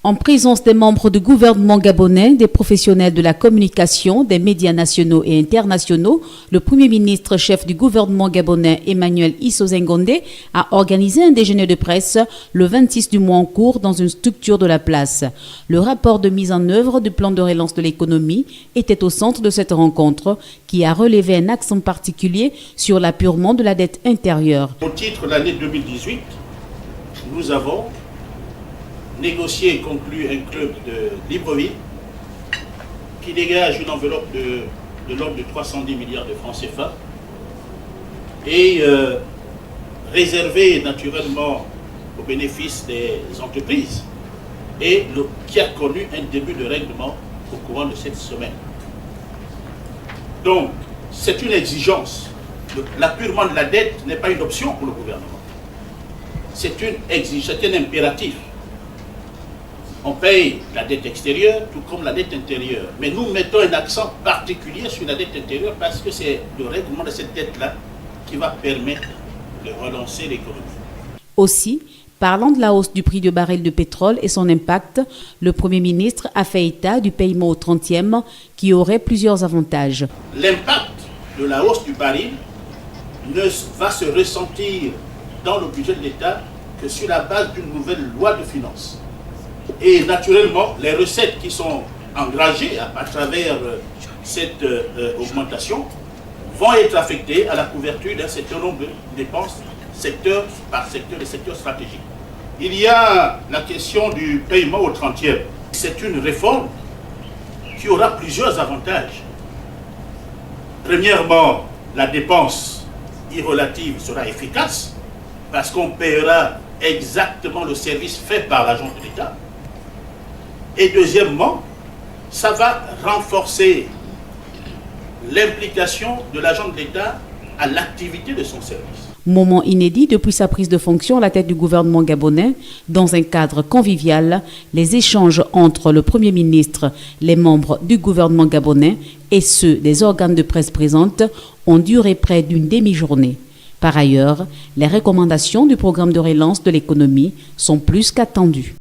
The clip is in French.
En présence des membres du gouvernement gabonais, des professionnels de la communication, des médias nationaux et internationaux, le Premier ministre chef du gouvernement gabonais Emmanuel Iso-Zengonde a organisé un déjeuner de presse le 26 du mois en cours dans une structure de la place. Le rapport de mise en œuvre du plan de relance de l'économie était au centre de cette rencontre qui a relevé un accent particulier sur l'apurement de la dette intérieure. Au titre de l'année 2018, nous avons négocié et conclu un club de Libreville qui dégage une enveloppe de l'ordre de 310 milliards de francs CFA et réservé naturellement au bénéfice des entreprises et qui a connu un début de règlement au courant de cette semaine. Donc, c'est une exigence. L'appurement de la dette n'est pas une option pour le gouvernement. C'est une exigence, c'est un impératif. On paye la dette extérieure tout comme la dette intérieure. Mais nous mettons un accent particulier sur la dette intérieure parce que c'est le règlement de cette dette-là qui va permettre de relancer l'économie. Aussi, parlant de la hausse du prix du baril de pétrole et son impact, le Premier ministre a fait état du paiement au 30e qui aurait plusieurs avantages. L'impact de la hausse du baril ne va se ressentir dans le budget de l'État que sur la base d'une nouvelle loi de finances. Et naturellement, les recettes qui sont engagées à travers cette augmentation vont être affectées à la couverture d'un certain nombre de dépenses, secteur par secteur, des secteurs stratégiques. Il y a la question du paiement au 30e. C'est une réforme qui aura plusieurs avantages. Premièrement, la dépense irrelative sera efficace parce qu'on paiera exactement le service fait par l'agent de l'État. Et deuxièmement, ça va renforcer l'implication de l'agent de l'État à l'activité de son service. Moment inédit depuis sa prise de fonction à la tête du gouvernement gabonais, dans un cadre convivial, les échanges entre le Premier ministre, les membres du gouvernement gabonais et ceux des organes de presse présentes ont duré près d'une demi-journée. Par ailleurs, les recommandations du programme de relance de l'économie sont plus qu'attendues.